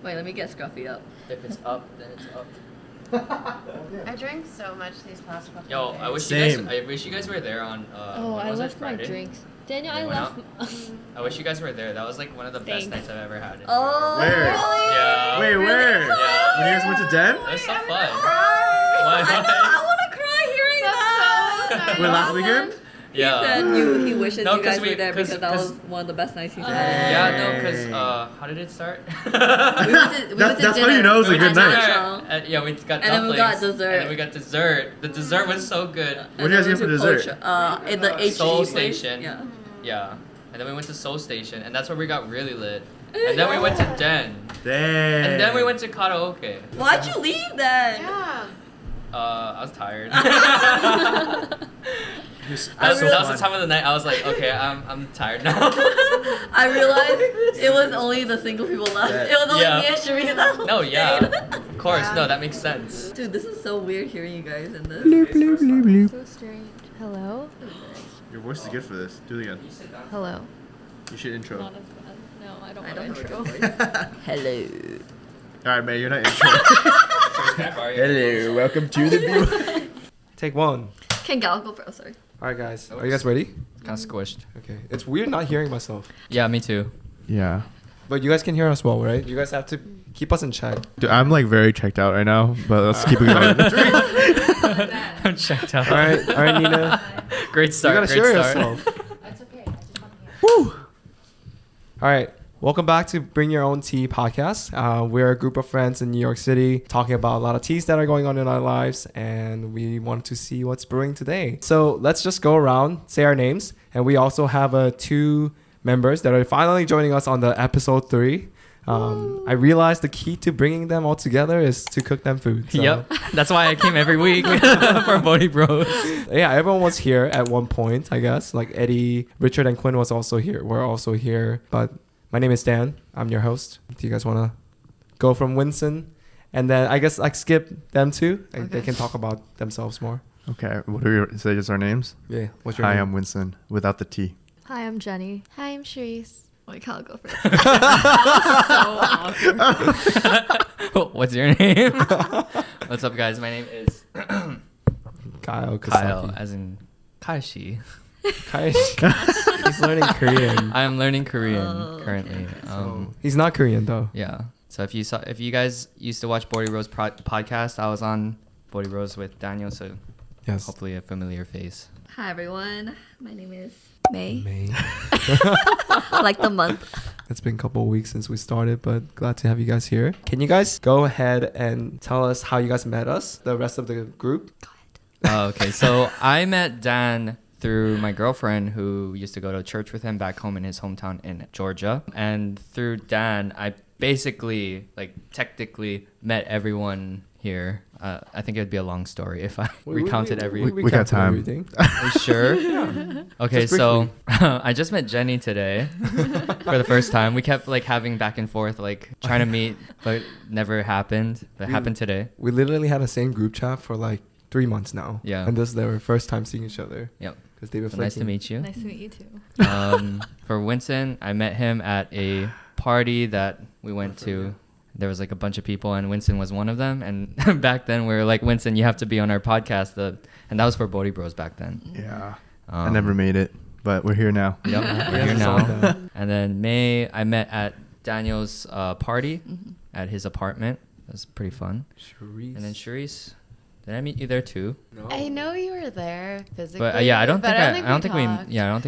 Wait, let me get Scruffy up. If it's up, then it's up. I drank so much these past couple Yo, days. I wish you guys were there on I was it, left my Friday? drinks. Daniel, You I went left. I wish you guys were there. That was like one of the best Thanks. nights I've ever had. Oh, Where? really? Yeah. Wait, where? Yeah. When you guys went to Den? It was so fun. I want to cry hearing that. That's so nice. Wait, last weekend? Yeah. He said he wishes No, you guys 'cause we- were there because that 'cause- was one of the best nights he's Yeah, had. no, because how did it start? We went to That's how dinner you know it was a at good night. Natural. Yeah, we got And then we dumplings. got dessert. And then we got dessert. The dessert was so good. What did you guys get for dessert? In the HG Soul place. Station. Yeah. Yeah. And then we went to Soul Station, and that's where we got really lit. And then we went to Den. Damn. And then we went to karaoke. Why'd you leave then? Yeah. I was tired. I that was the time of the night. I was like, okay, I'm tired now. I realized it was only the single people left. Yeah. It was only Yeah. me and Sharita that No, yeah, stayed. of course. Yeah. No, that makes sense. Dude, this is so weird hearing you guys in this. Bloop, bloop, bloop, bloop. So strange. Hello? Your voice is good for this. Do it again. Hello. You should intro. Not as bad. No, I don't I want don't to know intro. your voice. Hello. Alright, man, you're not intro. Hello, welcome to the view. Take one. Can Gal go first? Oh, sorry. All right, guys. Are you guys ready? Kind of squished. Okay. It's weird not hearing myself. Yeah, me too. Yeah. But you guys can hear us well, right? You guys have to keep us in check. Dude, I'm like very checked out right now, but let's keep it going. I'm checked out. All right, Nina. Great You start. gotta great share start. yourself. That's okay. I just want to hear. Woo! All right. Welcome back to Bring Your Own Tea podcast. We're a group of friends in New York City talking about a lot of teas that are going on in our lives, and we want to see what's brewing today. So let's just go around, say our names, and we also have two members that are finally joining us on the episode 3. I realized the key to bringing them all together is to cook them food. So. Yep. That's why I came every week for Bodhi Bros. Yeah, everyone was here at one point, I guess. Like Eddie, Richard, and Quinn was also here. We're also here. But my name is Dan. I'm your host. Do you guys want to go from Winson? And then I guess skip them too. They can talk about themselves more. Okay, what do we say? Just our names? Yeah. What's your Hi, name? I'm Winson, without the T. Hi, I'm Jenny. Hi, I'm Charisse. Wait, Cal go first. What's your name? What's up, guys? My name is Kyle. Kyle, as in Kaishi. Kyle. He's learning Korean. I am learning Korean currently. He's not Korean though. Yeah. So if you guys used to watch Bodhi Rose podcast, I was on Bodhi Rose with Daniel. So Yes. hopefully a familiar face. Hi, everyone. My name is May. May. Like the month. It's been a couple of weeks since we started, but glad to have you guys here. Can you guys go ahead and tell us how you guys met us, the rest of the group? Okay. So I met Dan through my girlfriend who used to go to church with him back home in his hometown in Georgia. And through Dan, I basically, technically met everyone here. I think it would be a long story if I recounted every... We got counted time. Everything. Are you sure? Yeah. Okay, Just so I just met Jenny today for the first time. We kept having back and forth, trying to meet, but never happened. But it happened today. We literally had the same group chat for 3 months now. Yeah. And this is their first time seeing each other. Yep. Because they've been So nice to flicking. meet you. Nice to meet you too. For Winson, I met him at a party that we went to. There was a bunch of people, and Winson was one of them. And back then, we were like, Winson, you have to be on our podcast. And that was for Bodhi Bros back then. Yeah. I never made it, but we're here now. Yep, we're here it's all now. done. And then May, I met at Daniel's party at his apartment. That was pretty fun. Charisse. And then Charisse, did I meet you there too? No. I know you were there physically. But I don't but think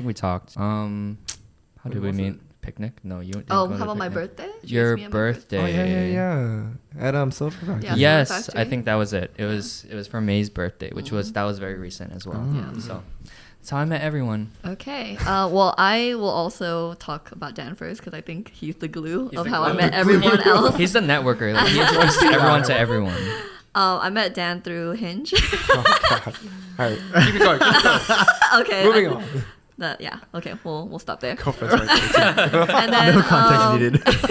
we talked. talked. How When did we was meet? it? Picnic? No, you. didn't Oh, go to how about my picnic. birthday? She Your asked me at my birthday. Oh, yeah. At Silver Factory. Yeah. Yes, Factory. I think that was it. It was for May's birthday, which was very recent as well. Yeah. So that's how I met everyone. Okay. Well, I will also talk about Dan first because I think he's the glue He's of the how I glue. met everyone else. He's the networker. He introduced everyone to everyone. I met Dan through Hinge. Oh, God. All right. Keep it going. Keep it going. Okay. Moving on. Yeah. Okay. We'll stop there. Conference right there. And then, No context needed.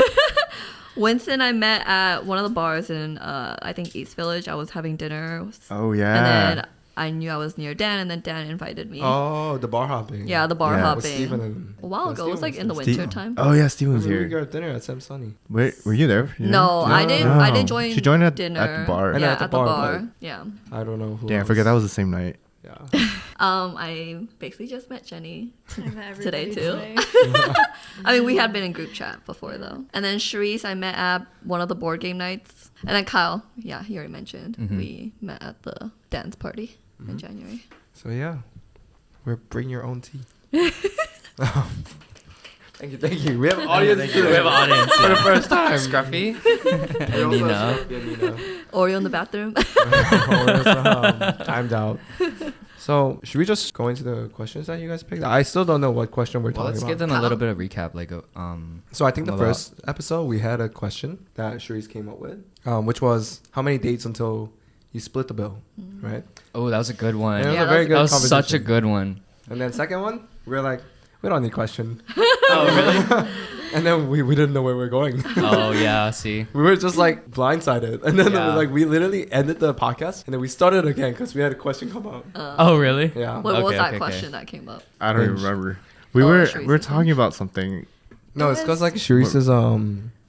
Winston, I met at one of the bars in I think East Village. I was having dinner. Oh, yeah. And then I knew I was near Dan, and then Dan invited me. Oh, the bar hopping. Yeah, the bar Yeah. With hopping. Steven and A while ago. It was like in the Steve- winter time. Oh yeah, Steven was we here. got dinner at Sam Sunny. Wait, were you there? No, I didn't. No. I didn't join. She joined at dinner the bar. I know, Yeah, at the at the bar, bar. but- Yeah. I don't know who. Damn, I else. forget that was the same night. Yeah. I basically just met Jenny. I met Today, everybody too. today. I mean, we had been in group chat before though. And then Charisse, I met at one of the board game nights. And then Kyle, yeah, he already mentioned. We met at the dance party in January. So yeah, we're bring your own tea. Thank you, thank you. We have an audience. We have an audience for the first time. Scruffy. We also Nina. have Scruffy and Nina. Oreo in the bathroom. Timed out. So should we just go into the questions that you guys picked? I still don't know what question we're Well, talking let's about. give them a little bit of recap. Like, So I think the about- first episode we had a question that Charisse came up with, which was how many dates until you split the bill, right? oh, that was a good one. And it was Yeah, a very that good That was such a conversation. good one. And then second one, we are like, we don't need question. Oh, really? And then we didn't know where we were going. Oh, yeah. See. We were just like blindsided, and then Yeah. like we literally ended the podcast, and then we started again because we had a question come up. Oh, really? Yeah. What was Okay, that okay, question that came up? I don't even Binge. remember. We Oh, were Sharice's we were talking binge. about something. No, it's because like Charisse's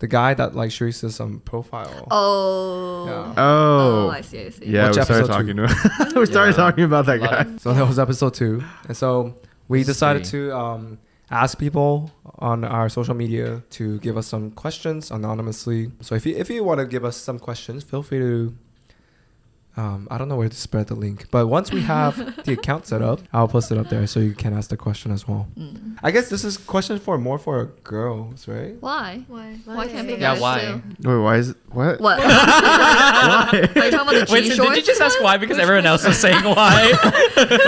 the guy that like Charisse's profile. Oh. Yeah. Oh, I see. yeah. Which We started episode talking to him. We started Yeah. talking about that guy. So that was episode 2, and so we This is decided 3. to ask people on our social media to give us some questions anonymously. So if you want to give us some questions, feel free to. I don't know where to spread the link, but once we have the account set up, I'll post it up there so you can ask the question as well. I guess this is questions more for girls, right? Why? Why? Why can't be Yeah, guys why? too? Wait, why is what? What? Why? Are you talking about the Wait, jean so shorts? did you just ask why? Because everyone else was saying why.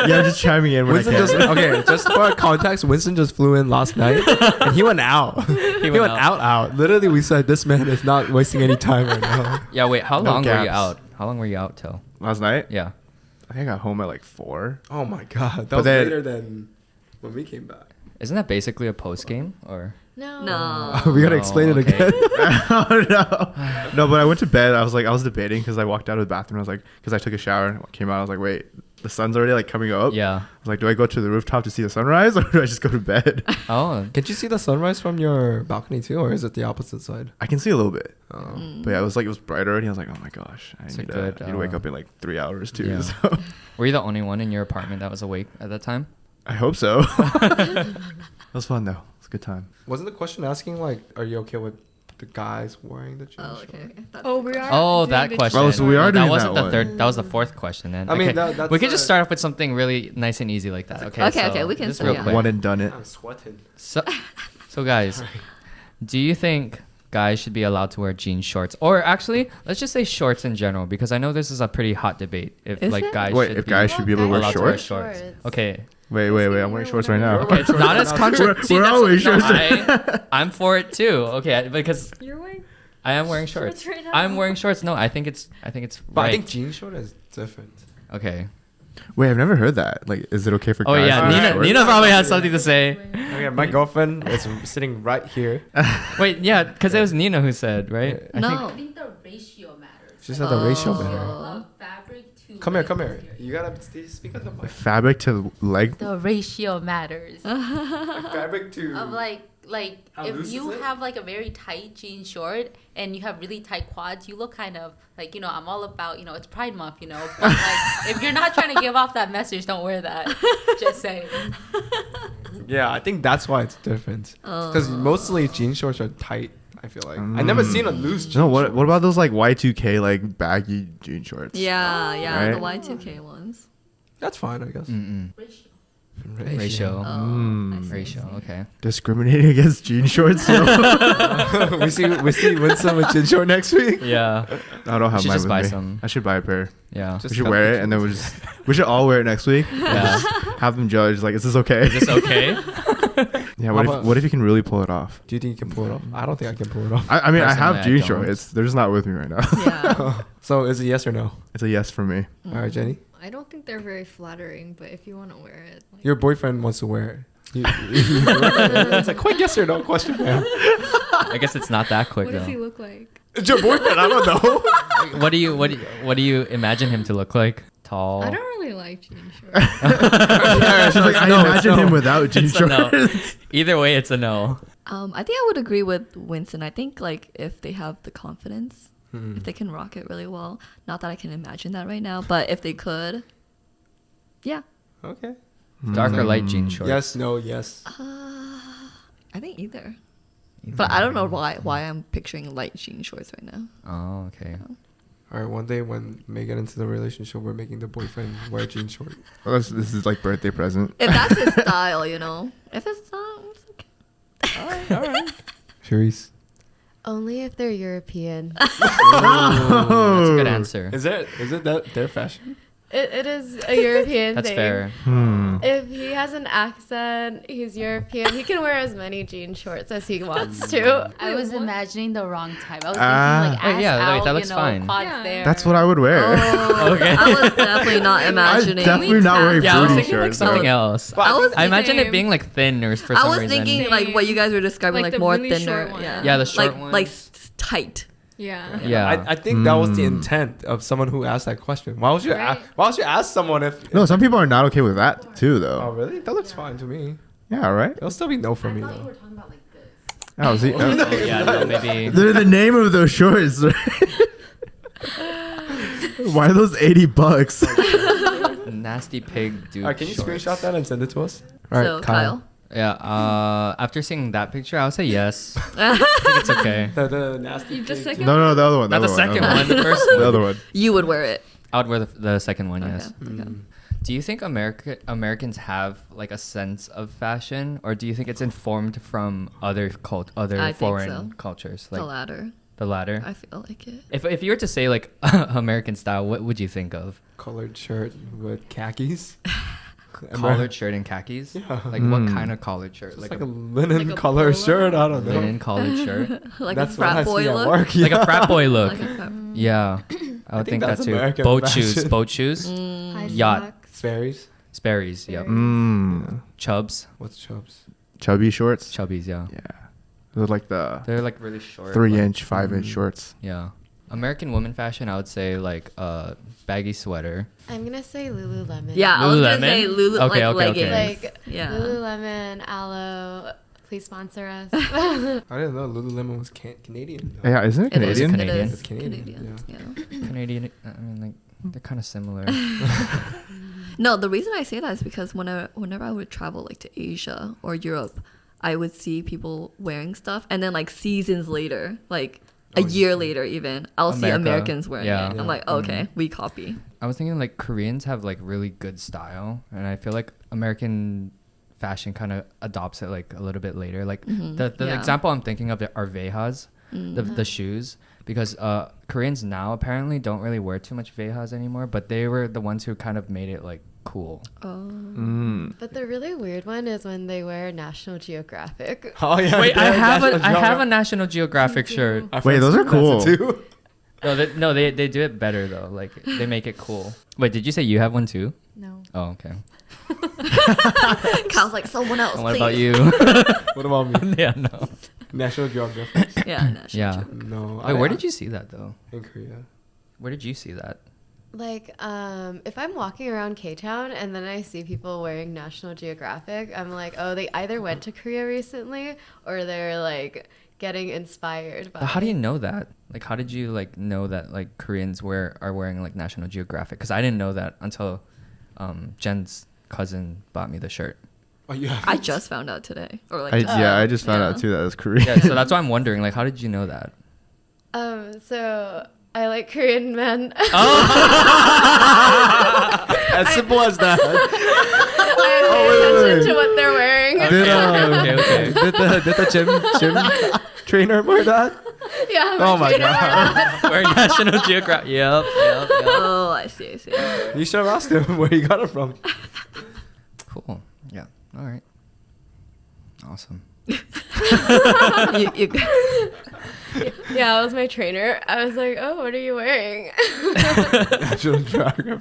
Yeah, I'm just chiming in when Winston I can. just okay. Just for context, Winston just flew in last night, and he went out. He went out. Literally, we said this man is not wasting any time right now. Yeah, wait. How No long were you gaps. out? How long were you out till? Last night, Yeah. I think I got home at like 4. Oh my god, that But was then- later than when we came back. Isn't that basically a post game or? No. No. We gotta No, explain it okay. again. Oh no, no! But I went to bed. I was debating because I walked out of the bathroom. I was like, because I took a shower and came out. I was like, wait, the sun's already like coming up. Yeah. I was like, do I go to the rooftop to see the sunrise or do I just go to bed? Oh. Can you see the sunrise from your balcony too, or is it the opposite side? I can see a little bit. Oh. But yeah, it was bright already. I was like, oh my gosh, I It's a need, good, I need to wake up in like 3 hours too. yeah. So. Were you the only one in your apartment that was awake at that time? I hope so. It was fun though. It was a good time. Wasn't the question asking like, are you okay with the guys wearing the jeans? Oh, okay. That's Oh, the we question. are. Oh, doing that the question. Oh, so we No, are doing that wasn't that the one. third. That was the fourth question. Then I mean, okay. that's we could a- just start off with something really nice and easy like that. Okay. Okay, okay, we can just say real yeah. quick. One and done it. I'm sweating. So guys, do you think guys should be allowed to wear jean shorts, or actually, let's just say shorts in general, because I know this is a pretty hot debate. If Is like it? guys Wait, should if be guys should be able to wear allowed to wear shorts? shorts. Okay. Wait, I'm wearing shorts right now. Okay, it's not as controversial. We're all wearing shorts. I'm for it too. Okay, because You're wearing. I am wearing shorts. Shorts right now. I'm wearing shorts. No, I think it's But right. I think jean short is different. Okay. Wait, I've never heard that. Like, is it okay for Oh guys? yeah, to wear Nina. shorts? Nina probably has something to say. Okay, my girlfriend is sitting right here. Wait, yeah, because it was Nina who said, right? Yeah. I No. I think the ratio matters. She said the ratio Oh. better. Of fabric to Come here, leg come here. material. You gotta speak on the mic. Fabric to leg. The ratio matters. Fabric to. Of like How if loose you is it? have like a very tight jean short and you have really tight quads, you look kind of like, I'm all about, it's Pride Month, but like if you're not trying to give off that message, don't wear that. Just saying. Yeah, I think that's why it's different. Because mostly jean shorts are tight. I feel like I never seen a loose. Jean No, what short. about those like Y2K like baggy jean shorts? Yeah, the Right? Y2K ones. That's fine, I guess. Ratio. Ratio. Oh, I see, Ratio. Okay. Discriminating against jean shorts. So we see Winston with jean short next week. Yeah. I don't have should mine just with buy me. some. I should buy a pair. Yeah. Just We should cut wear the it and then jeans. we should all wear it next week. Yeah. Have them judge. Like, is this okay? Is this okay? Yeah. What if you can really pull it off? Do you think you can pull it off? I don't think I can pull it off. I mean, I Personally, have jean I don't. shorts. They're just not with me right now. Yeah. So is it yes or no? It's a yes for me. All right, Jenny. I don't think they're very flattering, but if you want to wear it, like, Your boyfriend wants to wear it. It's a quick yes or no question, man. I guess it's not that quick what does he though. look like? It's your boyfriend. I don't know. What do you imagine him to look like? tall. I don't really like jean shorts. Yeah, she's like, I No, it's imagine no. him without jean It's a no. shorts. Either way, it's a no. I think I would agree with Winston. I think like if they have the confidence, Hmm. if they can rock it really well. Not that I can imagine that right now, but if they could, yeah. Okay. Dark or light jean shorts? Yes, no, yes. I think either. But I don't know why I'm picturing light jean shorts right now. Oh, okay. All right, one day when May get into the relationship, we're making the boyfriend wear jean short. Well, this is like birthday present. If that's his style, you know. If it's not, it's okay. All right. Cherise. Only if they're European. That's a good answer. Is it that their fashion? It is a European That's thing. fair. If he has an accent, he's European. He can wear as many jean shorts as he wants to. I was imagining the wrong type. I was Ah. thinking like ass yeah, out, that looks fine. quads Yeah. there. That's what I would wear. Oh, Okay. I was definitely not imagining. I'm definitely not wearing Yeah, I was booty thinking like shorts. something else. I was I imagine it Same. being like thin or for I some was reason. thinking like what you guys were describing, Like like, the more really thinner. short Yeah. ones. Yeah, the short like ones. tight. Yeah. Yeah. I think that was the Mm. intent of someone who asked that question. Why would you Right. why would you ask someone if No, some people are not okay with that too, Oh though. really? That looks fine to me. Yeah, right. It'll still be no for me though. talking about like this. Oh, see, Oh, yeah, no, maybe. they're the name of those shorts. Why are those $80? Nasty pig dude. Alright, can you shorts. screenshot that and send it to us? Alright, So Kyle. Yeah. After seeing that picture, I'll say yes. I think it's okay. The nasty. The pig. second No, the other one. Not the other second other one, the first The one. other one. You would wear it. I would wear the second one. Okay. Yes. Okay. Do you think Americans have like a sense of fashion, or do you think it's informed from other I think foreign so. cultures, The like latter. the latter? I feel like it. If you were to say like American style, what would you think of? Collared shirt with khakis. Collared shirt and khakis? Yeah. Like what kind of collared shirt? Just Like, like a a linen Like a color polo? shirt. I don't know. linen collared shirt, Like That's a what I frat see boy at look. work. like a frat boy look. Like a frat- Yeah, I would think think that that's too. American Boat fashion. shoes, boat shoes, high Yacht. socks. Sperry's. Sperry's. Yep. Mm. Chubs, What's chubs? Chubby shorts. chubbies. Yeah, Yeah. They're like the they're like really short. 3-inch, 5-inch shorts. Yeah. American women fashion, I would say like baggy sweater. I'm gonna say Lululemon. Yeah, I was gonna say Lululemon? Lulu Okay, like okay, leggings. Like Yeah. Lululemon, Aloe. Please sponsor us. I didn't know Lululemon was Canadian. though. Yeah, isn't it It is Canadian? Canadian. It It's is Canadian, Yeah. Canadian. I mean, like they're kind of similar. No, the reason I say that is because whenever I would travel like to Asia or Europe, I would see people wearing stuff, and then like seasons later, like a year later even, I'll see America. Americans wearing Yeah. it. I'm like, okay, we copy. I was thinking like Koreans have like really good style, and I feel like American fashion kind of adopts it like a little bit later. Like the Yeah. example I'm thinking of are Vehas, the shoes, because Koreans now apparently don't really wear too much Vehas anymore, but they were the ones who kind of made it like cool. Oh. Mm. But the really weird one is when they wear National Geographic. Oh yeah. Wait, I they're have National I have a Geographic. National Geographic shirt. Our Wait, friends those are do that cool. too. No, they do it better though. Like they make it cool. Wait, did you say you have one too? No. Oh, okay. Kyle's like, someone else, And what please. about you? What about me? Yeah, no. National Geographic. Yeah, National Yeah. Geographic. No. Wait, where did you see that though? In Korea. Where did you see that? Like, if I'm walking around K-Town and then I see people wearing National Geographic, I'm like, oh, they either went to Korea recently or they're like getting inspired by. But how do you know that? Like, how did you like know that like Koreans are wearing like National Geographic? Because I didn't know that until Jen's cousin bought me the shirt. Oh yeah. I just found out today, or like, I just found yeah. out too that it was Korean. Yeah, so that's why I'm wondering. Like, how did you know that? So I like Korean men. As simple as that. I pay wait. attention to what they're wearing. Okay. Did the gym trainer wear that? Yeah. Oh my god. We're National Geographic. Yep. Oh, I see. You should have asked him where he got it from. Cool. Yeah. All right. Awesome. you, Yeah, it was my trainer. I was like, oh, what are you wearing? National Geographic.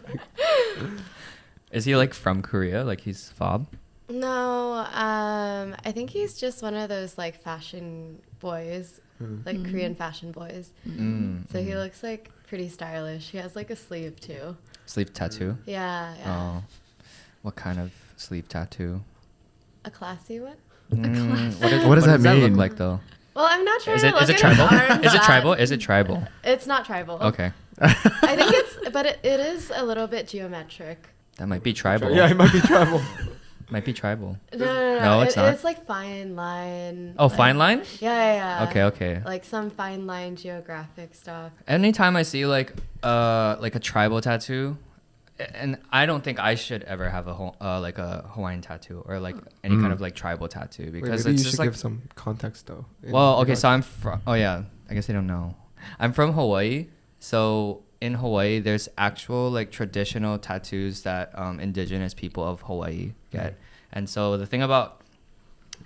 Is he like from Korea? Like he's fob? No, I think he's just one of those like fashion boys. like Korean fashion boys. So he looks like pretty stylish. He has like a sleeve too. Sleeve tattoo. Yeah. Oh, what kind of sleeve tattoo? A classy one. What does that look mean? like though? Well, I'm not trying Is to it look is it at his tribal? arms Is it that- tribal? Is it tribal? It's not tribal. Okay, I think it is a little bit geometric. that might be tribal. Yeah, it might be tribal. Might be tribal. No, No, it's not. It's like fine line. Oh, like- fine line. Yeah. Okay. Like some fine line geographic stuff. Anytime I see like a tribal tattoo, and I don't think I should ever have like a Hawaiian tattoo or like any kind of like tribal tattoo Wait, because maybe it's you just should like give some context though. well, okay, so I'm from I guess they don't know. I'm from Hawaii. So in Hawaii there's actual like traditional tattoos that indigenous people of Hawaii get. And so the thing about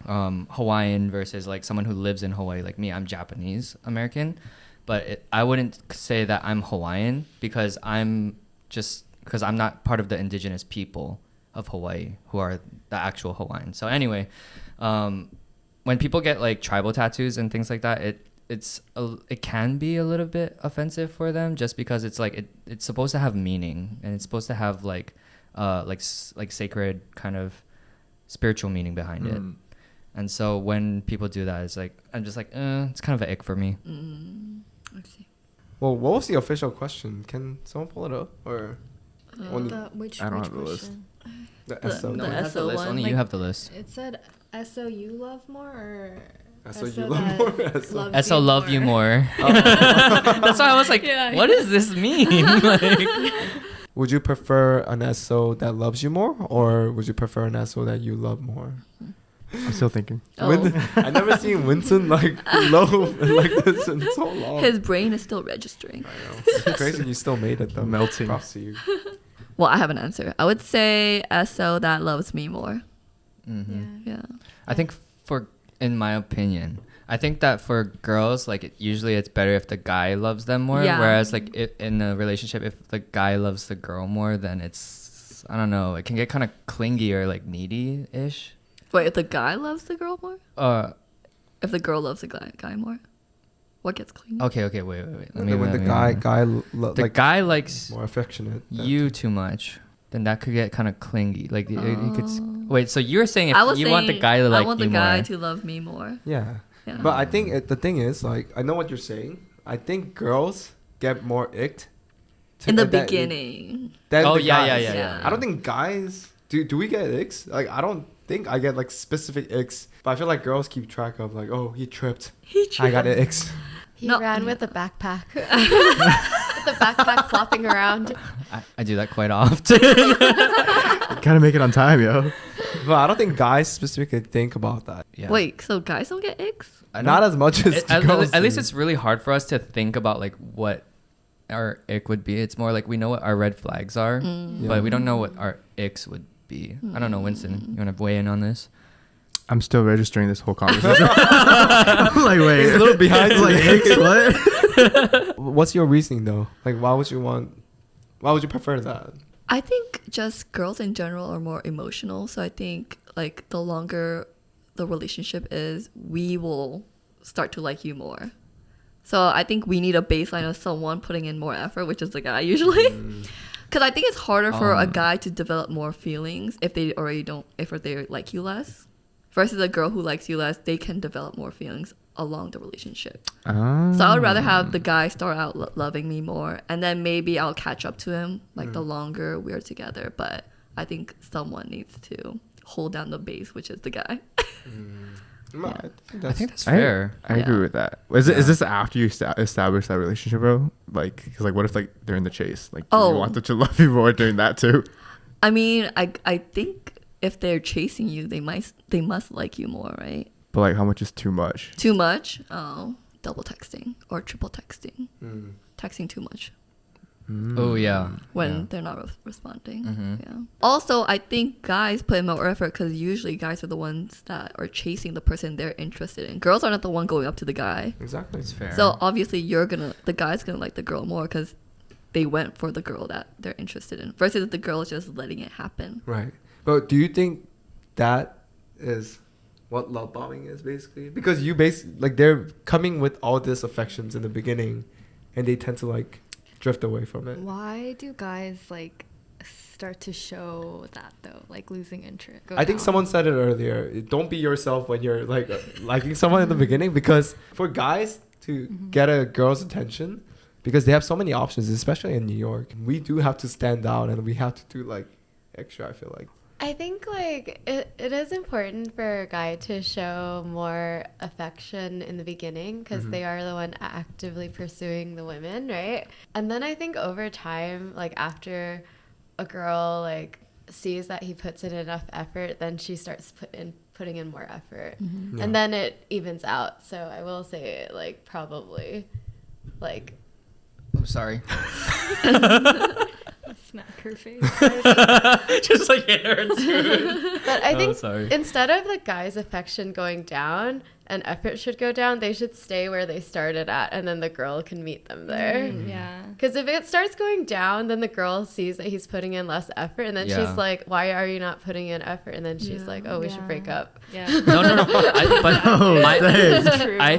Hawaiian versus like someone who lives in Hawaii like me, I'm Japanese American, but I wouldn't say that I'm Hawaiian because I'm not part of the indigenous people of Hawaii who are the actual Hawaiian. So anyway, when people get like tribal tattoos and things like that, it can be a little bit offensive for them just because it's like it's supposed to have meaning and it's supposed to have like sacred kind of spiritual meaning behind it. And so when people do that, it's like I'm just like it's kind of an ick for me. I see. Well, what was the official question? Can someone pull it up or Which I don't have the list. question? the SO? no. No one has the SO list. one, Only you like- have the list. It said SO you love more or SO you SO love that more? SO. loves SO love you more. Oh. That's why I was like, Yeah. what does this mean? Like, Would you prefer an SO that loves you more, or would you prefer an SO that you love more? I'm still thinking. Oh, I never seen Winson like low like this in so long. his brain is still registering. I know. It's crazy you still made it though. Melting. Props to you. Well, I have an answer. I would say SO that loves me more. mhm. Yeah. Yeah. I think in my opinion, I think that for girls, like usually it's better if the guy loves them more. Yeah. Whereas like in a relationship, if the guy loves the girl more, then it's I don't know. It can get kind of clingy or like needy-ish. Wait, if the guy loves the girl more? If the girl loves the guy more? What gets clean? Okay, wait. When the guy guy likes more affectionate. you too much, then that could get kind of clingy. Like it could. Wait, so you're saying if I was you want the saying guy to like I want you the guy more? to love me more. Yeah. Yeah. But I think the thing is, like, I know what you're saying. I think girls get more icked In the beginning. than Oh, the yeah, guys. yeah. I don't think guys do we get icks? Like, I don't think I get like specific icks, but I feel like girls keep track of like, oh, he tripped. I got icks. He No. ran with the backpack. With the backpack flopping around. I do that quite often. Gotta make it on time, yo. But I don't think guys specifically think about that. Yeah. Wait, so guys don't get icks? Not as much as girls. At least do. it's really hard for us to think about like what our ick would be. It's more like we know what our red flags are, but we don't know what our icks would be. I don't know, Winston. You want to weigh in on this? I'm still registering this whole conversation. I'm like, wait. He's a little behind like, today. what? What's your reasoning though? Like, why would you prefer that? I think just girls in general are more emotional. So I think like the longer the relationship is, we will start to like you more. So I think we need a baseline of someone putting in more effort, which is the guy usually. Because I think it's harder for a guy to develop more feelings if they like you less. Versus a girl who likes you less, they can develop more feelings along the relationship. So I would rather have the guy start out loving me more, and then maybe I'll catch up to him like the longer we're together. But I think someone needs to hold down the base, which is the guy. I think that's fair. I agree with that. Is this after you establish that relationship, bro? Like, cause like, what if like they're in the chase? Like, do you want them to love you more during that too? I mean, I think if they're chasing you, they must like you more, right? But like, how much is too much? Too much? Oh, double texting or triple texting. Texting too much Oh yeah. when they're not responding. Mhm. Yeah. Also, I think guys put in more effort because usually guys are the ones that are chasing the person they're interested in. Girls are not the one going up to the guy. Exactly. It's fair. So obviously the guy's gonna like the girl more because they went for the girl that they're interested in versus the girl is just letting it happen. Right. But do you think that is what love bombing is basically, because you like they're coming with all this affections in the beginning, and they tend to like drift away from it. Why do guys like start to show that though, like losing interest? I think someone said it earlier. Don't be yourself when you're like liking someone in the beginning, because for guys to get a girl's attention, because they have so many options, especially in New York, we do have to stand out and we have to do like extra, I feel like. I think like it is important for a guy to show more affection in the beginning, because they are the one actively pursuing the women, right? And then I think over time, like after a girl like sees that he puts in enough effort, then she starts putting in more effort, and then it evens out. So I will say like probably like I'm sorry. Smack her face. Just like hit her too. But I think sorry. instead of the guy's affection going down and effort should go down, they should stay where they started at, and then the girl can meet them there. Yeah. Because if it starts going down, then the girl sees that he's putting in less effort, and then she's like, why are you not putting in effort? And then she's like, oh, we should break up. Yeah. No. That's true. I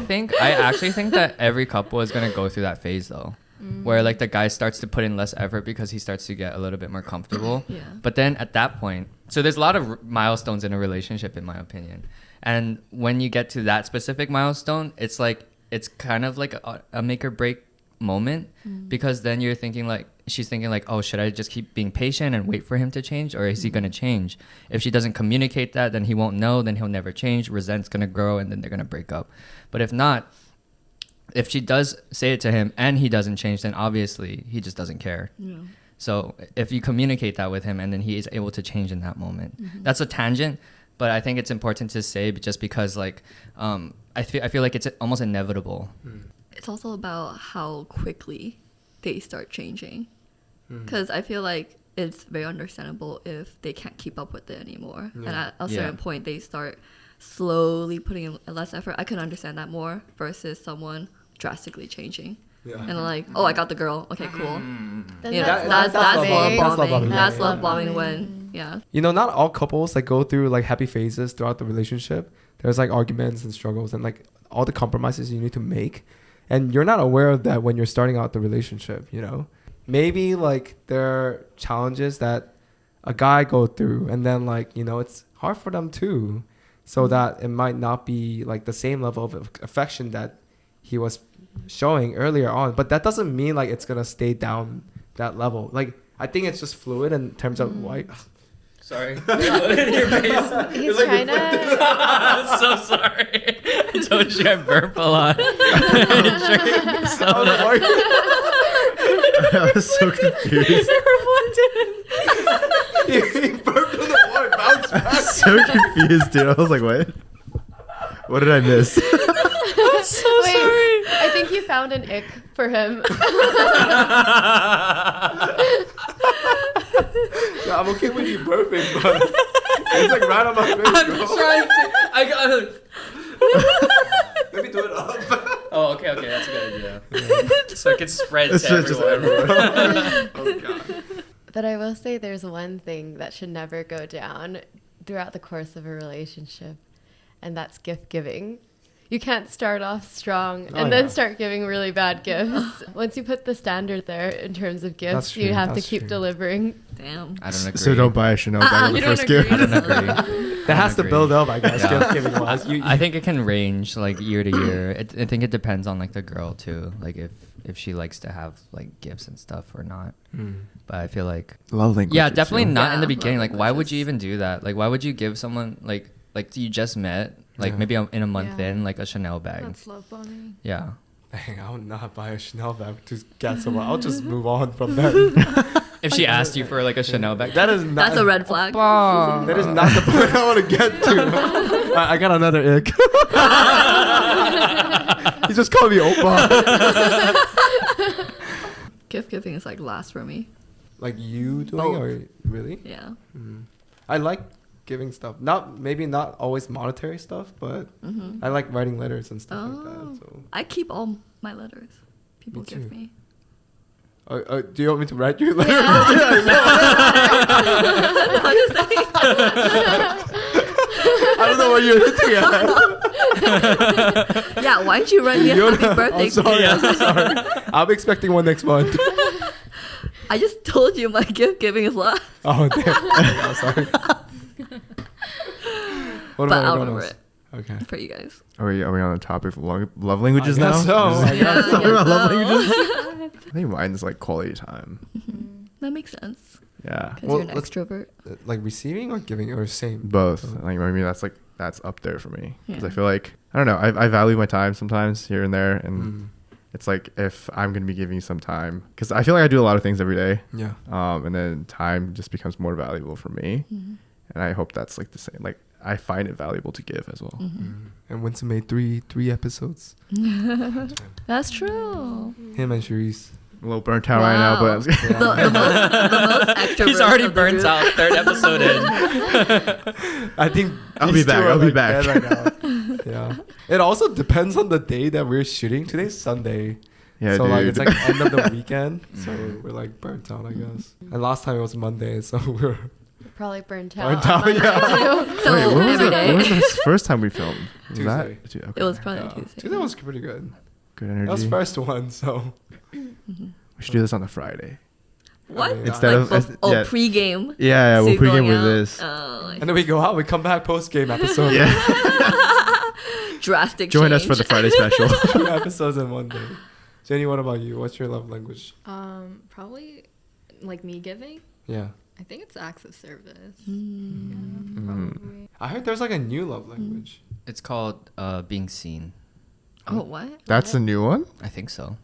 actually think that every couple is gonna go through that phase though. Where like the guy starts to put in less effort because he starts to get a little bit more comfortable. Yeah. But then at that point, so there's a lot of milestones in a relationship, in my opinion. And when you get to that specific milestone, it's like it's kind of like a make or break moment, because then you're thinking like, she's thinking like, oh, should I just keep being patient and wait for him to change, or is he gonna change? If she doesn't communicate that, then he won't know, then he'll never change. Resent's gonna grow, and then they're gonna break up. But if not, if she does say it to him and he doesn't change, then obviously he just doesn't care. Yeah. So if you communicate that with him and then he is able to change in that moment, that's a tangent, but I think it's important to say just because like I feel like it's almost inevitable. It's also about how quickly they start changing, because I feel like it's very understandable if they can't keep up with it anymore, and at a certain point they start slowly putting in less effort. I can understand that more versus someone drastically changing. And like, oh, I got the girl. Okay, cool. Then You know, that's that's love love bombing. bombing. That's Yeah. love bombing when, yeah. You know, not all couples like go through like happy phases throughout the relationship. There's like arguments and struggles and like all the compromises you need to make, and you're not aware of that when you're starting out the relationship. You know, maybe like there are challenges that a guy go through, and then like, you know, it's hard for them too, so that it might not be like the same level of affection that he was showing earlier on. But that doesn't mean like it's gonna stay down that level. Like I think it's just fluid in terms of like. Sorry. In your face. He's trying to. I'm so sorry. I told you I burp a lot. I was so confused. He burped on the floor, bounced I back. was so confused, dude. I was like, what? What did I miss? I'm so Wait, sorry. I think you found an ick for him. Yeah, I'm okay with you burping, but it's like right on my face, I'm bro. trying to. I got. Let me do it up. Oh, okay, that's a good idea. So it can spread It's to just everyone. Oh god. But I will say there's one thing that should never go down throughout the course of a relationship, and that's gift giving. You can't start off strong and then start giving really bad gifts. Once you put the standard there in terms of gifts, That's you true, have to that's keep true. delivering. Damn. I don't agree. So don't buy a Chanel bag on the you don't first gift. I don't agree. That has to agree. build up, I guess. Yeah. Gift giving wise. I think it can range like year to year. I think it depends on like the girl too, like if she likes to have like gifts and stuff or not. But I feel like Love language. yeah, definitely not in the Yeah, beginning. love Like why would you languages. even do that? Like why would you give someone like you just met like Yeah. maybe in a month Yeah. in like a Chanel bag? That's love bombing. Yeah. Dang, I would not buy a Chanel bag to get someone. I'll just move on from that. If she asked you for like a Chanel bag, That is not. That's a red flag. That is not the point I want to get to. I got another ick. He just called me Oppa. Gift giving is like last for me. Like you doing Both. or really? Yeah. I like giving stuff. Not always monetary stuff, but I like writing letters and stuff like Oh. that. So, I keep all my letters people Me give too. me. do you want me to write you a letter? I don't know what you're hinting at. Yeah, why'd you write me a happy birthday? I'm sorry. cake? I'm so sorry. I'm expecting one next month. I just told you my gift giving is last. Oh damn! I'm sorry. What But I'll everyone remember else? it Okay. for you guys. Are we on the topic of love languages I now? guess so. I Yeah, guess I Talking about love guess so. languages? I think mine is like quality time. That makes sense. Yeah. Because Well, you're an let's- extrovert. Like receiving or giving or same? Both. Like I mean, that's up there for me because Yeah. I feel like I don't know. I value my time sometimes here and there, and Mm. it's like if I'm gonna be giving you some time, because I feel like I do a lot of things every day, Yeah. and then time just becomes more valuable for me, and I hope that's like the same. Like I find it valuable to give as well. And Winston made three episodes. That's true. Him and Cherise. A little burnt out right now, but The most extrovert. He's already of the burnt group. out. Third episode in. I think I'll these be back, two are, I'll be like, back. dead right now. Yeah. It also depends on the day that we're shooting. Today's Sunday. yeah, So dude. like it's like end of the weekend. So we're like burnt out, I guess. And last time it was Monday, so we're Probably burnt Burnt out. out, yeah. So Wait, when was, every it, day. when was the first time we filmed? Was Tuesday. That, okay. It was probably yeah. Tuesday. Tuesday was pretty good. Good That energy. was first one, so We should do this on the Friday. What? I mean, Instead Like of yeah. yeah, pre-game. yeah, we'll So pregame going with out. this. Oh, and then we go out, we come back post game episode. Yeah, drastic join us for change. the Friday special. 2 episodes in one day. Jenny, what about you? What's your love language? Probably like me giving. Yeah. I think it's acts of service. Mm. Yeah, probably. I heard there's like a new love language. It's called being seen. Oh, what? That's a new one. I think so.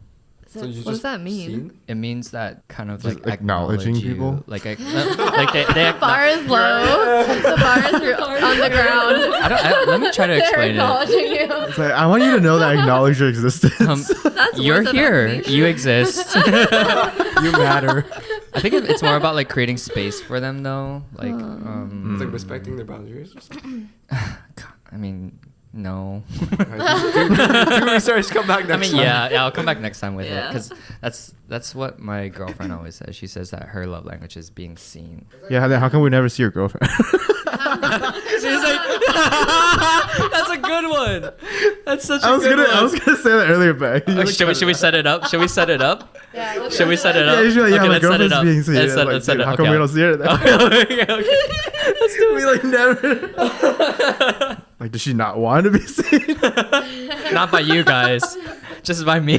So you What does that mean? seen? It means that kind of Just like acknowledging acknowledge you. people? Like they The bar is low. The bar is on the ground. let me try to They're explain it. acknowledging you. It's like I want you to know that I acknowledge your existence. That's You're words of here. affirmation. You exist. You matter. I think it's more about like creating space for them though. Like, It's like respecting their boundaries or something. I mean, no. do research, come back I next mean, time. yeah, I'll come back next time with it Yeah. because that's what my girlfriend always says. She says that her love language is being seen. Yeah, then how come we never see your girlfriend? She's like, that's a good one. That's such a I was good gonna say that earlier, but one. Should we set it up? Should we set it up? Yeah, let's Should we set it up? Yeah, usually, yeah, Okay, my let's set it girlfriend's up. being seen. Let's set- Like, let's set dude, it- how come we okay. don't see her? Then? Okay. Let's do We like never. Like, does she not want to be seen? it. Not by you guys, just by me.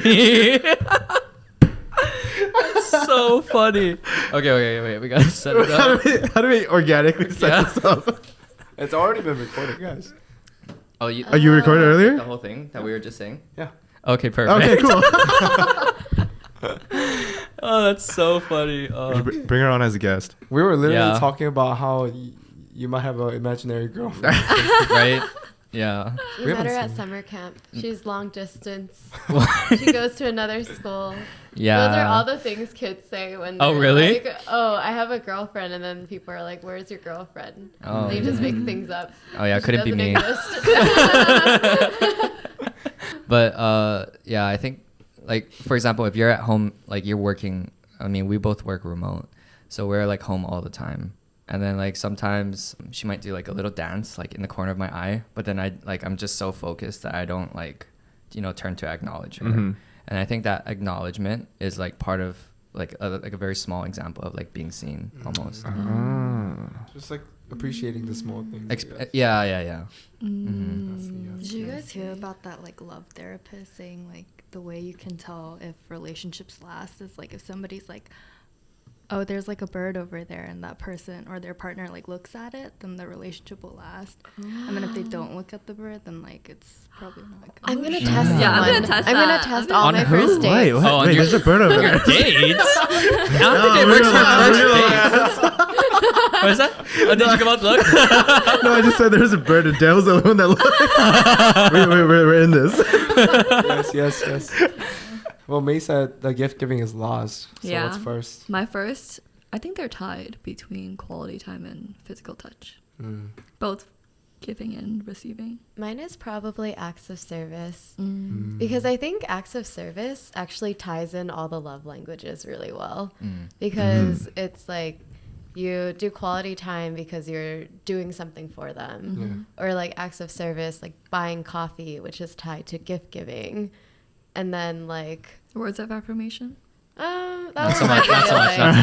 That's so funny. Okay, wait. We gotta set it up. How do we organically set Yeah. this up? It's already been recorded, guys. Oh, you. Oh, you recorded The earlier? whole thing that we were just saying. Yeah. Okay, perfect. Okay, cool. Oh, that's so funny. We should bring her on as a guest. We were literally Yeah. talking about how you might have an imaginary girlfriend. Right? Yeah. We We met haven't her at seen- summer camp. She's long distance. She goes to another school. Yeah. Those are all the things kids say when Oh, they're really? like, oh, I have a girlfriend, and then people are like, where's your girlfriend? Oh. They just make things up. Oh yeah, She couldn't be doesn't me. exist. But yeah, I think like for example, if you're at home, like you're working. I mean, we both work remote, so we're like home all the time. And then like sometimes she might do like a little dance like in the corner of my eye, but then I'm just so focused that I don't like, turn to acknowledge her. Mhm. And I think that acknowledgement is like part of like a very small example of like being seen almost. Just like appreciating the small things. I guess. Yeah. Did you guys hear about that like love therapist saying like the way you can tell if relationships last is like if somebody's like, oh, there's like a bird over there, and that person or their partner like looks at it, then the relationship will last. And then if they don't look at the bird, then like it's probably not good. I'm gonna test Yeah, I'm someone. gonna test I'm gonna that. test I'm all gonna- my On who? first dates. Wait, what? Oh, on Wait, your- there's a bird over there. Dates? I don't think it works for first dates. What is that? Oh, did you come out to look? No, I just said there's a bird, and Dan was the only one that looked. we're in this. Yes. Well, May said the gift giving is lost. So Yeah. what's first? My first, I think they're tied between quality time and physical touch. Mm. Both giving and receiving. Mine is probably acts of service. Mm. Because I think acts of service actually ties in all the love languages really well. Mm. Because it's like You do quality time because you're doing something for them. Or like acts of service, like buying coffee, which is tied to gift giving. And then like Words of affirmation. that Not was so much. my Not so much. feeling.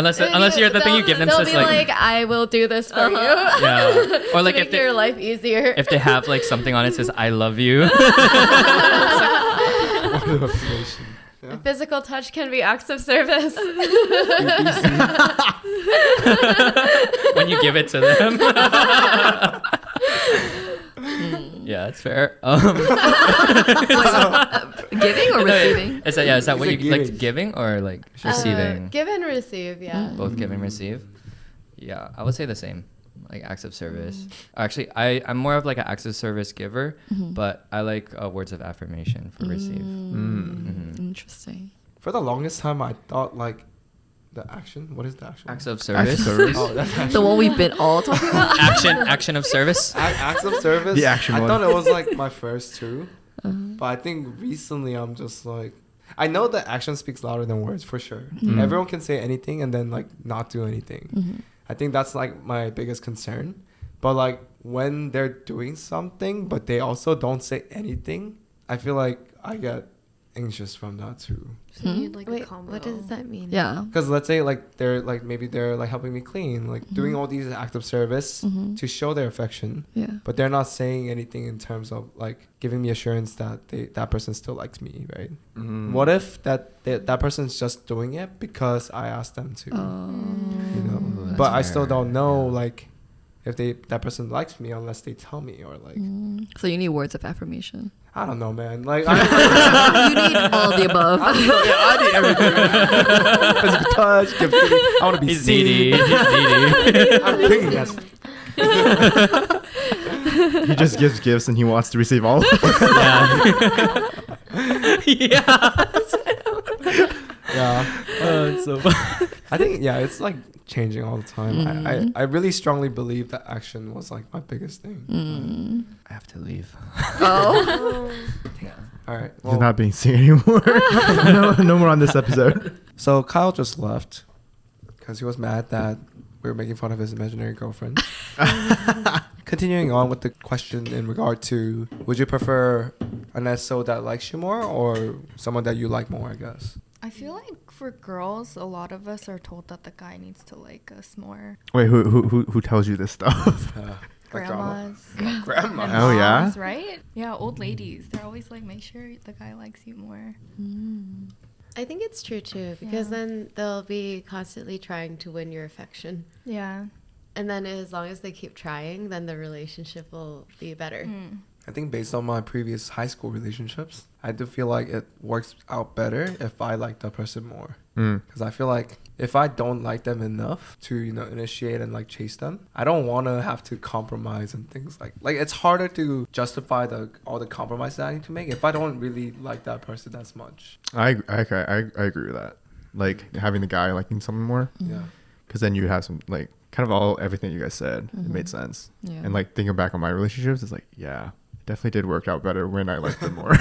Not so much. Unless you're the thing you give them. So They'll it's be like, I will do this for you. yeah. Or like to if make your they, life easier. if they have like something on it says I love you. Yeah. Physical touch can be acts of service. When you give it to them. Yeah, it's fair. Giving or receiving? Is that what you Is it like, giving or like receiving? Give and receive, yeah. Both give and receive. Yeah, I would say the same. Like acts of service. Actually, I'm more of like an acts of service giver, but I like words of affirmation for receive. Interesting. For the longest time, I thought like the action. What is the action? Acts of Acts service. of service. Oh, that's action. The one we've been all talking about? action of service. Acts of service. The action I one. thought it was like my first two, but I think recently I'm just like, I know that action speaks louder than words for sure. Everyone can say anything and then like not do anything. I think that's like my biggest concern. But like when they're doing something but they also don't say anything, I feel like I get anxious from that too. So you need like a Wait, combo. what does that mean? Yeah. Because let's say like they're like maybe they're like helping me clean, like doing all these acts of service to show their affection, Yeah. but they're not saying anything in terms of like giving me assurance that that person still likes me, right? What if that person's just doing it because I asked them to, you know? Ooh, But I that's still fair. don't know like if that person likes me unless they tell me, or like So you need words of affirmation. I don't know, man. Like You need all the above. I need everything. Physical touch, gift giving. I want to be He's seen. needy. He's needy. I'm thinking yes. He just gives gifts and he wants to receive all. Yeah. Yeah. It's so fun. I think it's like changing all the time. I really strongly believe that action was like my biggest thing. I have to leave. Oh. All right. He's not being seen anymore. no more on this episode. So Kyle just left because he was mad that we were making fun of his imaginary girlfriend. Continuing on with the question in regard to, would you prefer an SO that likes you more or someone that you like more, I guess? I feel like for girls, a lot of us are told that the guy needs to like us more. Wait, who tells you this stuff? Like drama? Grandmas. Grandma. And Oh, yeah? moms, right? Yeah, old ladies. They're always like, make sure the guy likes you more. I think it's true too, because Yeah. then they'll be constantly trying to win your affection. Yeah. And then as long as they keep trying, then the relationship will be better. I think based on my previous high school relationships, I do feel like it works out better if I like the person more. Because I feel like if I don't like them enough to, initiate and like chase them, I don't want to have to compromise and things like it's harder to justify all the compromises I need to make if I don't really like that person as much. I agree with that. Like having the guy liking someone more. Yeah. Because then you have some like kind of everything you guys said. It made sense. Yeah. And like thinking back on my relationships, it's like, yeah, it definitely did work out better when I liked them more.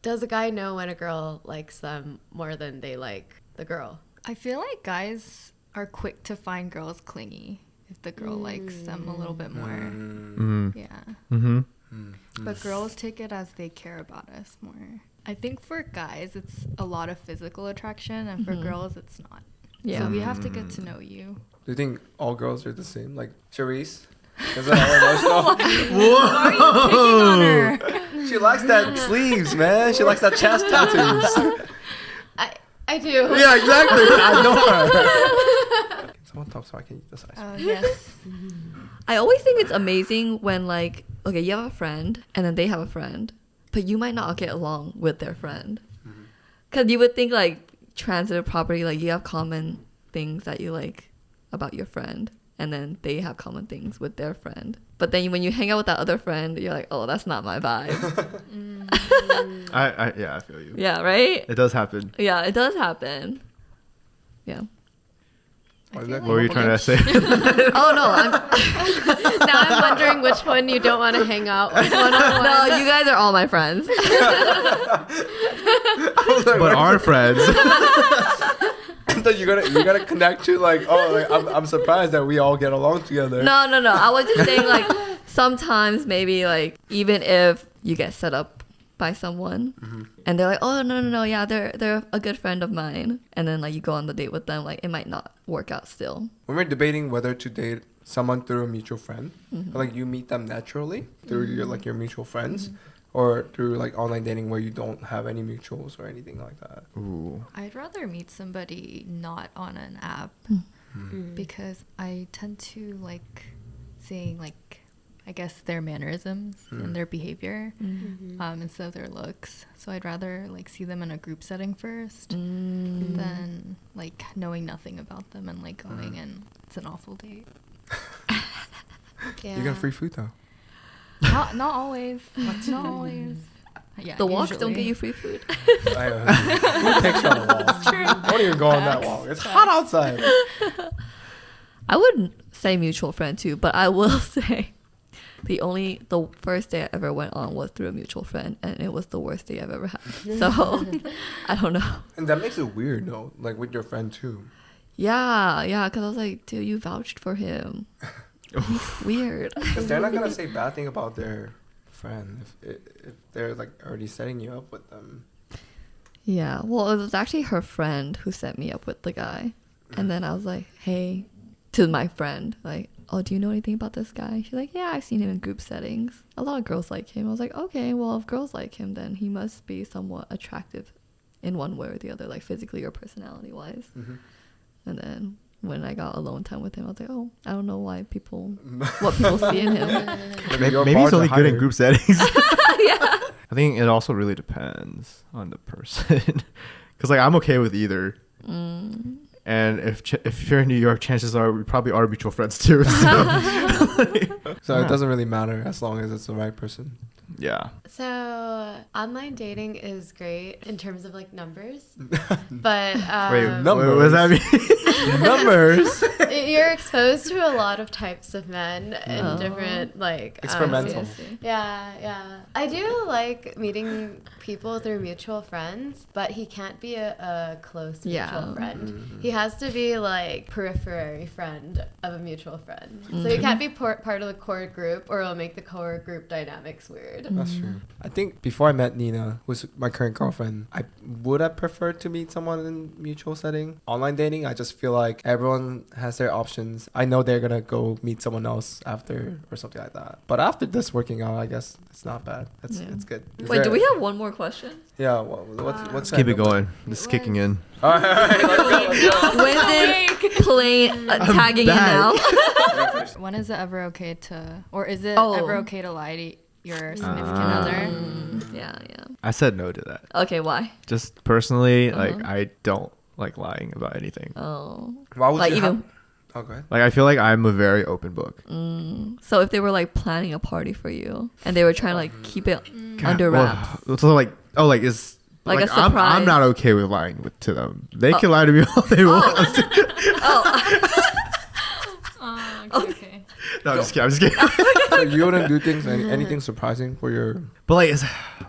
Does a guy know when a girl likes them more than they like the girl? I feel like guys are quick to find girls clingy if the girl likes them a little bit more. Yeah. But girls take it as they care about us more. I think for guys, it's a lot of physical attraction, and for girls, it's not. Yeah. So we have to get to know you. Do you think all girls are the same? Like Charisse? Is that all emotional? Why are you picking on her? She likes that sleeves, man. She likes that chest tattoos. I do. Yeah, exactly. I know her. Can someone talk so I can eat this ice? Yes. I always think it's amazing when like, okay, you have a friend and then they have a friend, but you might not get along with their friend. Because you would think like transitive property, like you have common things that you like about your friend, and then they have common things with their friend. But then when you hang out with that other friend, you're like, oh, that's not my vibe. I feel you. Yeah, right? It does happen. Yeah, it does happen. Yeah. What were you trying to say? Oh, no. Now I'm wondering which one you don't want to hang out with one-on-one. No, you guys are all my friends. But our friends. that you're gonna connect to like, oh, like, I'm surprised that we all get along together. No. I was just saying like sometimes maybe like even if you get set up by someone and they're like, oh no, yeah, they're a good friend of mine, and then like you go on the date with them, like it might not work out still. When we're debating whether to date someone through a mutual friend, or, like you meet them naturally through your mutual friends, or through like online dating where you don't have any mutuals or anything like that. Ooh. I'd rather meet somebody not on an app because I tend to like seeing like, I guess, their mannerisms and their behavior instead of their looks. So I'd rather like see them in a group setting first than like knowing nothing about them and like going and it's an awful date. Yeah. You got free food though. Not always. Not always. Yeah, The walks don't get usually. you free food. Who takes you on the wall? Don't even go on that walk. It's hot outside. I would say mutual friend too, but I will say the first day I ever went on was through a mutual friend, and it was the worst day I've ever had. So I don't know. And that makes it weird though, like with your friend too. Yeah, because I was like, dude, you vouched for him. He's weird. Because they're not gonna say bad thing about their friend if they're like already setting you up with them. Yeah, well, it was actually her friend who set me up with the guy, and then I was like, hey, to my friend, like, oh, do you know anything about this guy? She's like, yeah, I've seen him in group settings. A lot of girls like him. I was like, okay, well, if girls like him, then he must be somewhat attractive in one way or the other, like physically or personality wise. And then when I got alone time with him, I was like, oh, I don't know what people see in him. Maybe he's only good in group settings. Yeah. I think it also really depends on the person. Because like I'm okay with either. And if you're in New York, chances are we probably are mutual friends too. So it doesn't really matter as long as it's the right person. Yeah. So online dating is great in terms of like numbers, but Wait, numbers? what does that mean? Numbers. you're exposed to a lot of types of men in different like Experimental. Yeah. I do like meeting people through mutual friends, but he can't be a close mutual friend. He has to be like periphery friend of a mutual friend. So he can't be part of the core group, or it'll make the core group dynamics weird. That's true. I think before I met Nina, who's my current girlfriend, I would have preferred to meet someone in mutual setting. Online dating, I just feel like everyone has their options. I know they're gonna go meet someone else after or something like that. But after this working out, I guess it's not bad. It's good. Wait, do we have one more question? Yeah. What's Let's keep it going. This is kicking in. All right. Winston's playing tagging in now. When is it ever okay to, or is it Oh. ever okay to lie to your significant other? Yeah. I said no to that. Okay, why? Just personally, like I don't like lying about anything. Oh. Why would Like you even Okay. Like I feel like I'm a very open book. so if they were like planning a party for you and they were trying to like keep it under Well, wraps. so like is Like a I'm surprise. not okay with lying to them. They can lie to me all they want. Okay. No, I'm just kidding. So you wouldn't do things anything surprising for your But like,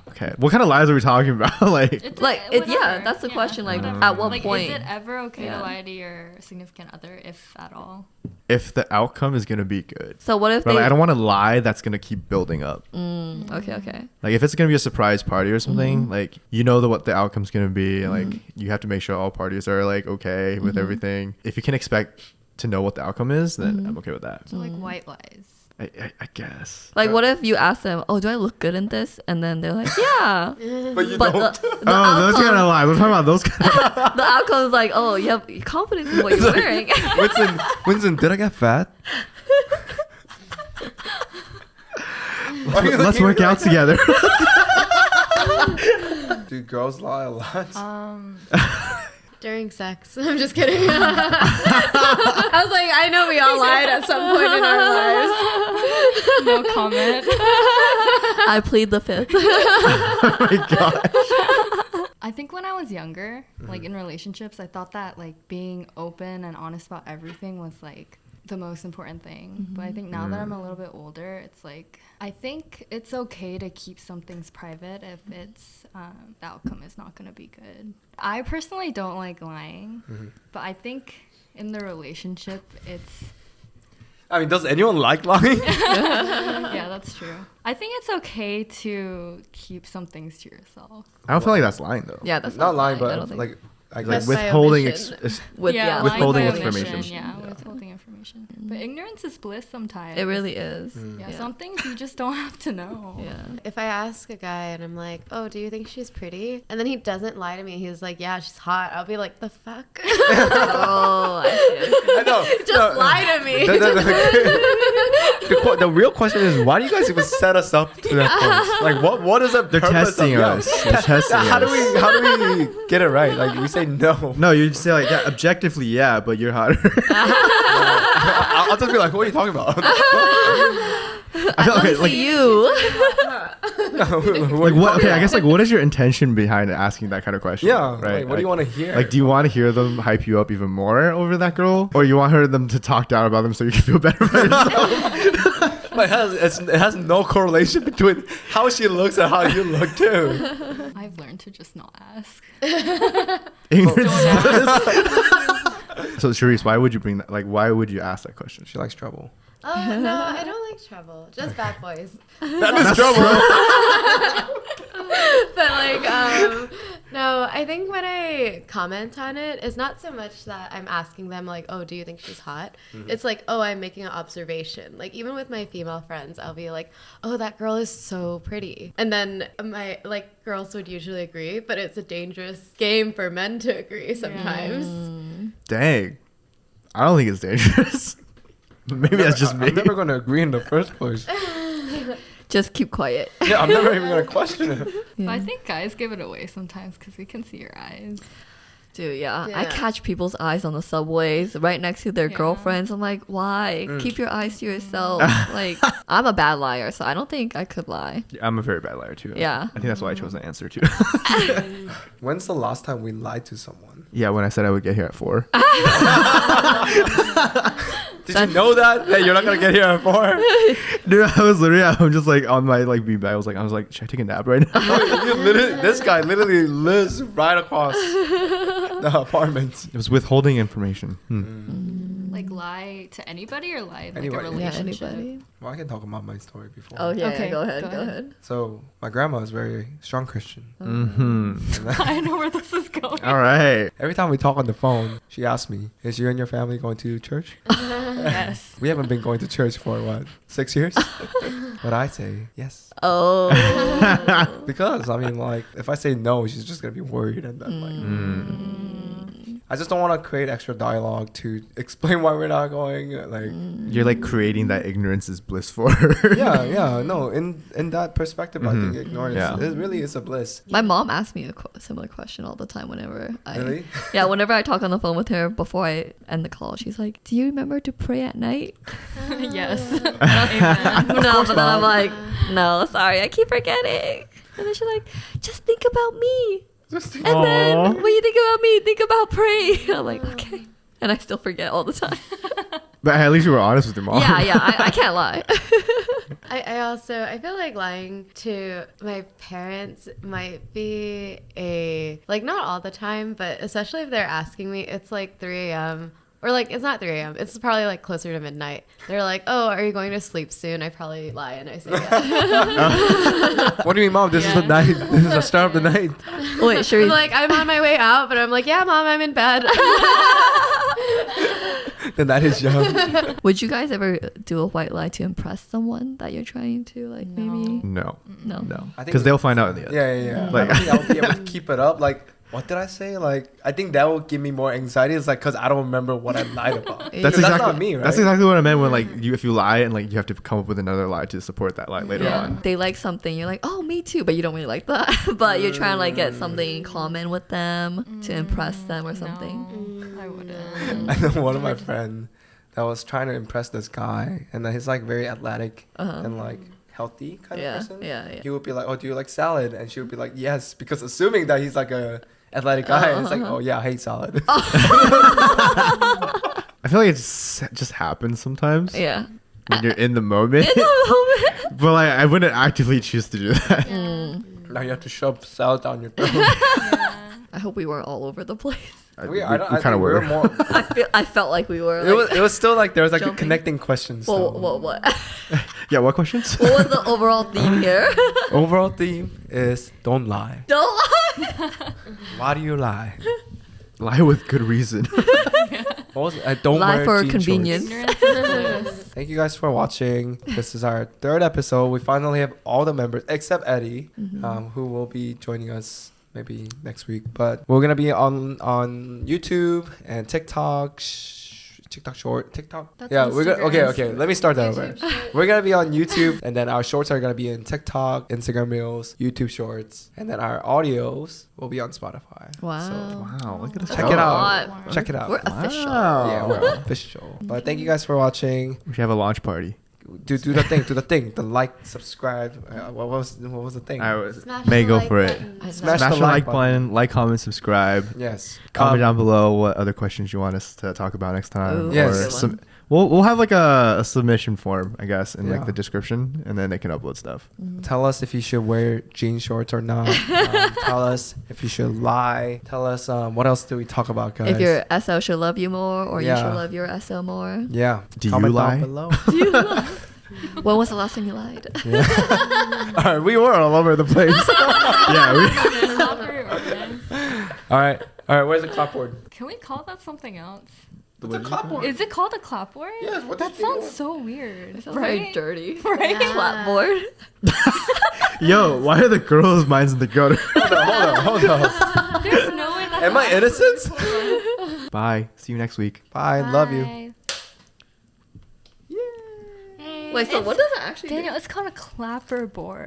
okay, what kind of lies are we talking about? Like, Yeah, that's the question. Like, at what Like, point? is it ever okay Yeah. to lie to your significant other, if at all? if the outcome is gonna be good. So what if But they? like, I don't want to lie. That's gonna keep building up. Okay. Like if it's gonna be a surprise party or something, like you know what the outcome's gonna be. Like you have to make sure all parties are like okay with everything. If you can expect to know what the outcome is, then I'm okay with that. So like white lies. I guess. Like, what if you ask them, "Oh, do I look good in this?" And then they're like, "Yeah," But you but don't. the Oh, those outcome, kind of lies. We're talking about those kind of. the outcome is like, "Oh, you have confidence in what you're wearing." Winston, did I get fat? Let's work out together. Do girls lie a lot? During sex. I'm just kidding. I was like, I know we all lied at some point in our lives. No comment. I plead the fifth. Oh my god. I think when I was younger, like in relationships, I thought that like being open and honest about everything was like the most important thing. But I think now that I'm a little bit older, it's like, I think it's okay to keep some things private if it's the outcome is not going to be good. I personally don't like lying, but I think in the relationship, it's... I mean, does anyone like lying? Yeah, that's true. I think it's okay to keep some things to yourself. I don't feel like that's lying though. Yeah, that's Not lying, I but don't think. like I Like guess by withholding omission. With, yeah, withholding lying by information. omission, yeah, withholding information. But ignorance is bliss sometimes. It really is. Yeah, some things you just don't have to know. Yeah. If I ask a guy and I'm like, oh, do you think she's pretty? And then he doesn't lie to me. He's like, yeah, she's hot. I'll be like, the fuck? Oh, I see. I know. Just lie to me. The real question is, why do you guys even set us up to that point? Like, what is the They're purpose testing of us. They're testing How do us. we get it right? Like, we say no. No, you just say like, yeah, objectively, yeah, but you're hotter. I'll just be like, what are you talking about? I feel, okay, See you. like what? Okay, I guess like, what is your intention behind asking that kind of question? Yeah, right. like, what do you want to hear? Like, do you want to hear them hype you up even more over that girl, or you want them to talk down about them so you can feel better about yourself? But it has no correlation between how she looks and how you look too. I've learned to just not ask. Ignorance is bliss. So, Charisse, why would you bring that? Like, why would you ask that question? She likes trouble. Oh, no, I don't like trouble. Just bad boys. That is trouble. But like no, I think when I comment on it, it's not so much that I'm asking them like, oh, do you think she's hot? It's like, oh, I'm making an observation. Like even with my female friends, I'll be like, oh, that girl is so pretty, and then my like girls would usually agree, but it's a dangerous game for men to agree sometimes. Dang, I don't think it's dangerous. Maybe that's just me. I'm never going to agree in the first place. Just keep quiet. Yeah, I'm never even going to question it. But I think guys give it away sometimes because we can see your eyes. Dude, I Yeah. catch people's eyes on the subways right next to their Yeah. girlfriends. I'm like, why? Keep your eyes to yourself. Like, I'm a bad liar, so I don't think I could lie. I'm a very bad liar too. Yeah. I think that's why I chose the answer too. When's the last time we lied to someone? Yeah, when I said I would get here at 4. Did you know that you're not going to get here at 4? Dude, I'm just like on my like beanbag. I was like, should I take a nap right now? This guy literally lives right across the apartment. It was withholding information. Like lie to anybody or lie in like Anybody. a Yeah, relationship? anybody? Well, I can talk about my story before. Oh, yeah, Okay, go ahead. go Go ahead. ahead. So my grandma is very strong Christian. Mm-hmm. I know where this is going. All right. Every time we talk on the phone, she asks me, is you and your family going to church? Yes. We haven't been going to church for what, 6 years? But I say yes. Oh. Because, I mean, like, if I say no, she's just going to be worried. And then, like, I just don't want to create extra dialogue to explain why we're not going. Like, You're like creating that ignorance is bliss for her. yeah, no. In that perspective, I think ignorance, Yeah. it really is a bliss. My mom asks me a similar question all the time whenever Really? Yeah, whenever I talk on the phone with her before I end the call, she's like, do you remember to pray at night? Yes. Amen. No, but then I'm like, no, sorry, I keep forgetting. And then she's like, just think about me. And then when you think about me, think about praying. I'm like, okay. And I still forget all the time. But at least you were honest with your mom. Yeah, I can't lie. I feel like lying to my parents might be like not all the time, but especially if they're asking me, it's like 3 a.m. Or like, it's not 3 a.m. It's probably like closer to midnight. They're like, oh, are you going to sleep soon? I probably lie and I say yes. What do you mean, Mom? This is the night. This is the start of the night. Wait, should we? I'm like, I'm on my way out, but I'm like, yeah, Mom, I'm in bed. Then that is young. Would you guys ever do a white lie to impress someone that you're trying to, like, maybe? No. No. I think Because they'll find out in the end. Yeah. Like- I don't think I would be able to keep it up. Like, what did I say? Like, I think that will give me more anxiety. It's like, because I don't remember what I lied about. Yeah. That's That's exactly not me, right? That's exactly what I meant when like if you lie and like you have to come up with another lie to support that lie later Yeah. on. They like something, you're like, oh, me too, but you don't really like that. But you're trying to like get something in common with them to impress them or something. No, I wouldn't. I know one of my friends that was trying to impress this guy, and then he's like very athletic and like healthy kind of person. Yeah. He would be like, oh, do you like salad? And she would be like, yes, because assuming that he's like a athletic guy, and it's like, oh yeah, I hate salad. I I feel like it just happens sometimes. Yeah. When you're in the moment. In the moment. But like, I wouldn't actively choose to do that. Now you have to shove salad down your throat. I hope we weren't all over the place. We I kind of think were. more. I felt like we were. It was still like there was like a Jumping. connecting question. What? Yeah, what questions? What was the overall theme here? Overall theme is don't lie. Don't lie. Why do you lie? Lie with good reason. What was it? I don't Lie wear for jean convenience. shorts. Ignorance is bliss. Thank you guys for watching. This is our 3rd episode. We finally have all the members except Eddie, who will be joining us maybe next week. But we're gonna be on YouTube and TikTok. TikTok short, TikTok. That's Yeah, we're gonna. Instagram. Okay. Let me start that over. We're gonna be on YouTube, and then our shorts are gonna be in TikTok, Instagram Reels, YouTube Shorts, and then our audios will be on Spotify. Wow. So Wow, look at us. check go. it a out. lot. Check it out. We're official. Wow. Yeah, we're official. But thank you guys for watching. We should have a launch party. Do the thing. The like, subscribe. What was the thing? I was Smash may the go like for it. button. Smash Smash the the like like button, like, comment, subscribe. Yes. Comment down below what other questions you want us to talk about next time. Ooh, Yes. good one. We'll have like a submission form, I guess, in Yeah. like the description, and then they can upload stuff. Tell us if you should wear jean shorts or not. Tell us if you should lie. Tell us what else do we talk about, guys? If your SL should love you more, or you Yeah. should love your SL more. yeah. Do you Comment lie? down below. Do you lie? When was the last time you lied? All right, we were all over the place. Yeah, Not very organized. All right. Where's the clapboard? Can we call that something else? What's a clapboard? Is it called a clapboard? Yes, what That did you sounds so weird. It sounds very right? dirty. Right? Yeah. Clapboard. Yo, why are the girls' minds in the gutter? Hold on. There's no way that's Am I innocent? Bye. See you next week. Bye. Love you. Bye. Wait, so what does it actually Daniel, do? it's called a clapperboard.